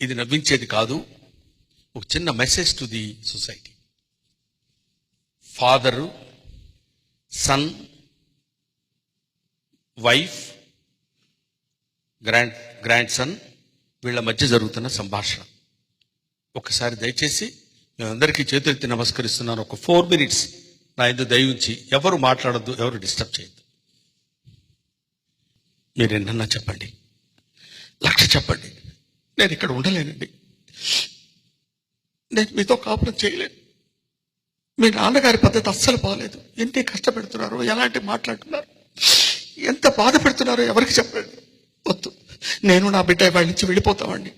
ఇది నవ్వించేది కాదు, ఒక చిన్న message to the society. Father, son, wife, grandson వీళ్ళ మధ్య జరుగుతున్న సంభాషణ. ఒకసారి దయచేసి మేమందరికీ చేతులెత్తి నమస్కరిస్తున్నాను. ఒక 4 minutes నా ఎందుకు దయవుంచి ఎవరు మాట్లాడద్దు, ఎవరు డిస్టర్బ్ చేయొద్దు. మీరు ఎన్నన్నా చెప్పండి, 1,00,000 చెప్పండి, నేను ఇక్కడ ఉండలేనండి, నేను మీతో కాపురం చేయలేను, మీ నాన్నగారి పద్ధతి అస్సలు బాగలేదు, ఎన్ని కష్టపెడుతున్నారు, ఎలాంటి మాట్లాడుతున్నారు, ఎంత బాధ పెడుతున్నారో ఎవరికి చెప్పండి. వద్దు, నేను నా బిడ్డ వాళ్ళ నుంచి వెళ్ళిపోతామండి.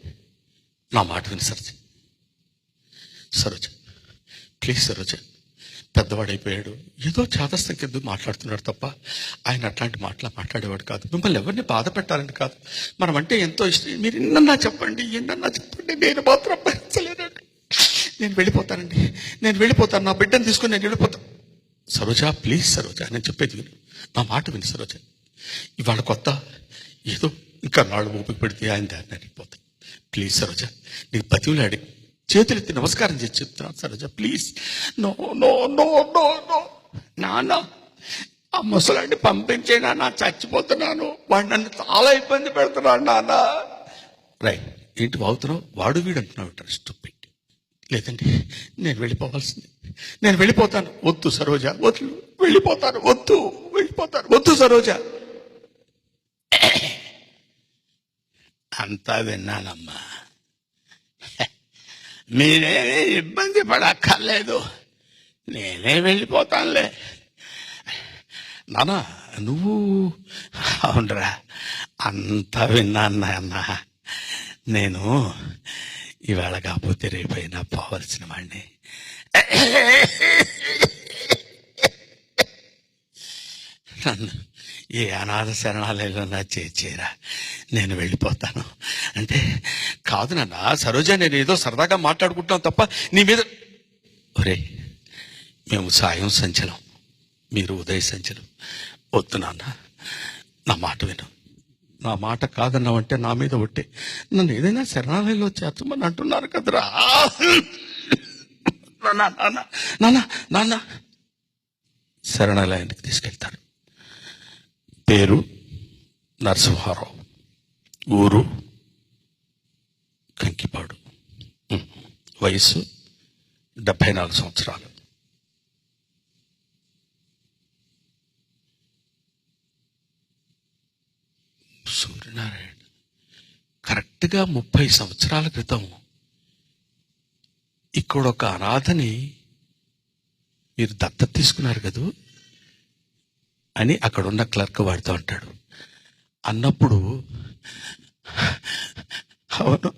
నా మాట విని సరోజ, ప్లీజ్ సరోజ, పెద్దవాడైపోయాడు, ఏదో చాదస్తం కింద మాట్లాడుతున్నాడు తప్ప ఆయన అట్లాంటి మాట్లాడేవాడు కాదు. మిమ్మల్ని ఎవరిని బాధ పెట్టాలని కాదు, మనం అంటే ఎంతో ఇష్టం. మీరు ఎన్నన్నా చెప్పండి, నేను మాత్రం భరించలేనండి, నేను వెళ్ళిపోతాను, నా బిడ్డను తీసుకుని నేను వెళ్ళిపోతాను. సరోజ, ప్లీజ్ సరోజ, నేను చెప్పేది విను, నా మాట విని సరోజ. ఇవాళ కొత్త, ఏదో ఇంకా నాళ్ళు ఊపికి పెడితే ఆయన దాన్ని వెళ్ళిపోతాను. ప్లీజ్ సరోజ, నీకు బతివులాడి చేతులెత్తి నమస్కారం చేసి చెప్తున్నాను Saroja, please. No no no no no నాన్న, ఆ ముసలాన్ని పంపించే నాన్న, చచ్చిపోతున్నాను, వాడు నన్ను చాలా ఇబ్బంది పెడుతున్నాడు నాన్న. రైట్, ఏంటి వాగుతున్నావు, వాడు వీడు అంటున్నావు, ట్రస్ట్ పెట్టి. లేదండి, నేను వెళ్ళిపోతాను. వద్దు సరోజ, వద్దు సరోజ. అంతా విన్నానమ్మా, మీరేమీ ఇబ్బంది పడక్కర్లేదు, నేనే వెళ్ళిపోతానులే. నాన్న నువ్వు, అవునరా, అంతా విన్నాను నాన్న, నేను ఇవాళ కాకపోతే రేపైనా పోవలసిన వాడిని. నన్ను ఏ అనాథ శరణాలయంలో నా చేరా, నేను వెళ్ళిపోతాను అంటే కాదు నాన్న. సరోజ, నేను ఏదో సరదాగా మాట్లాడుకుంటున్నాం తప్ప నీ మీద. ఒరే, మేము సాయం సంచలం, మీరు ఉదయ సంచలం. వద్దు నాన్న, నా మాట విను. నా మాట కాదన్నావంటే నా మీద ఒట్టే, నన్ను ఏదైనా శరణాలయంలో చేర్చమని అంటున్నారు కదరా. నాన్న శరణాలయానికి తీసుకెళ్తారు. పేరు నరసింహారావు, ఊరు కంకిపాడు, వయసు 74 సంవత్సరాలు. సూర్యనారాయణ కరెక్ట్గా 30 సంవత్సరాల క్రితం ఇక్కడ ఒక అనాథని మీరు దత్తత తీసుకున్నారు కదూ అని అక్కడున్న క్లర్క్ వాడితో అంటాడు. అన్నప్పుడు అవును,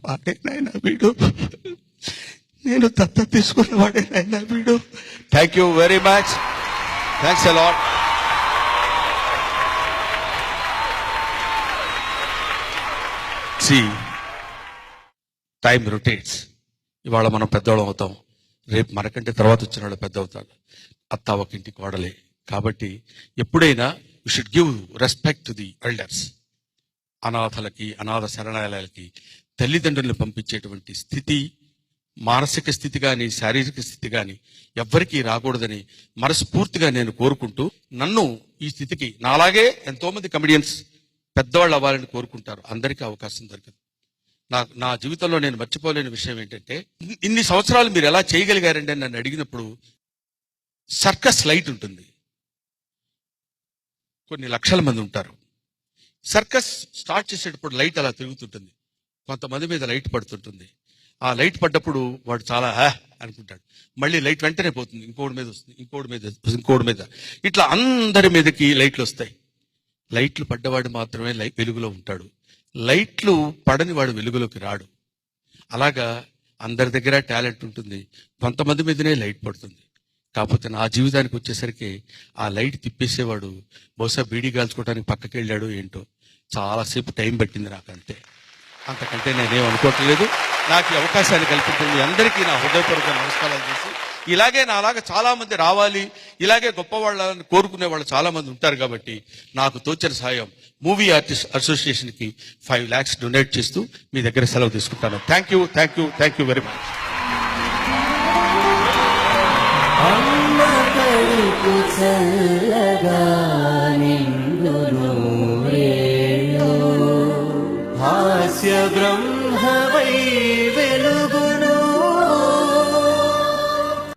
వాడేనాయనా వీడు, నేను దత్తత తీసుకున్న వాడేనాయనా వీడు. Thank you very much, thanks a lot. Time rotates. ఇవాళ మనం పెద్దవాళ్ళం అవుతాం, రేపు మనకంటే తర్వాత వచ్చిన వాళ్ళు పెద్ద అవుతారు. అత్త ఒక ఇంటి కోడలే. కాబట్టి ఎప్పుడైనా you should give respect to the elders. అనాథలకి, అనాథ శరణాలయాలకి తల్లిదండ్రులను పంపించేటువంటి స్థితి, మానసిక స్థితి కానీ శారీరక స్థితి కానీ ఎవ్వరికీ రాకూడదని మనస్ఫూర్తిగా నేను కోరుకుంటూ, నన్ను ఈ స్థితికి నాలాగే ఎంతోమంది కమెడియన్స్ పెద్దవాళ్ళు అవ్వాలని కోరుకుంటారు. అందరికీ అవకాశం దొరకదు. నా జీవితంలో నేను మర్చిపోలేని విషయం ఏంటంటే, ఇన్ని సంవత్సరాలు మీరు ఎలా చేయగలిగారండి అని నన్ను అడిగినప్పుడు, సర్కస్ లైట్ ఉంటుంది, కొన్ని లక్షల మంది ఉంటారు. సర్కస్ స్టార్ట్ చేసేటప్పుడు లైట్ అలా తిరుగుతుంటుంది, కొంతమంది మీద లైట్ పడుతుంటుంది. ఆ లైట్ పడ్డప్పుడు వాడు చాలా అనుకుంటాడు, మళ్ళీ లైట్ వెంటనే పోతుంది, ఇంకోటి మీద వస్తుంది, ఇంకోటి మీద, ఇట్లా అందరి మీదకి లైట్లు వస్తాయి. లైట్లు పడ్డవాడు మాత్రమే వెలుగులో ఉంటాడు, లైట్లు పడని వాడు వెలుగులోకి రాడు. అలాగా అందరి దగ్గర టాలెంట్ ఉంటుంది, కొంతమంది మీదనే లైట్ పడుతుంది. కాకపోతే నా జీవితానికి వచ్చేసరికి ఆ లైట్ తిప్పేసేవాడు బహుశా బీడీ కాల్చుకోవడానికి పక్కకి వెళ్ళాడు ఏంటో, చాలాసేపు టైం పట్టింది నాకు, అంతే. అంతకంటే నేనేం అనుకోవట్లేదు. నాకు ఈ అవకాశాన్ని కల్పించింది. మీ అందరికీ నా హృదయపూర్వక నమస్కారాలు చేసి, ఇలాగే నాలాగా చాలా మంది రావాలి, ఇలాగే గొప్ప వాళ్ళని కోరుకునే వాళ్ళు చాలా మంది ఉంటారు కాబట్టి నాకు తోచిన సాయం మూవీ ఆర్టిస్ట్ అసోసియేషన్ కి 5 lakhs డొనేట్ చేస్తూ మీ దగ్గర సెలవు తీసుకుంటాను. Thank you very much. అమ్మ కడుపు చల్లగా నిండు నూరేళ్ళు, హాస్య బ్రహ్మవై వెలుగును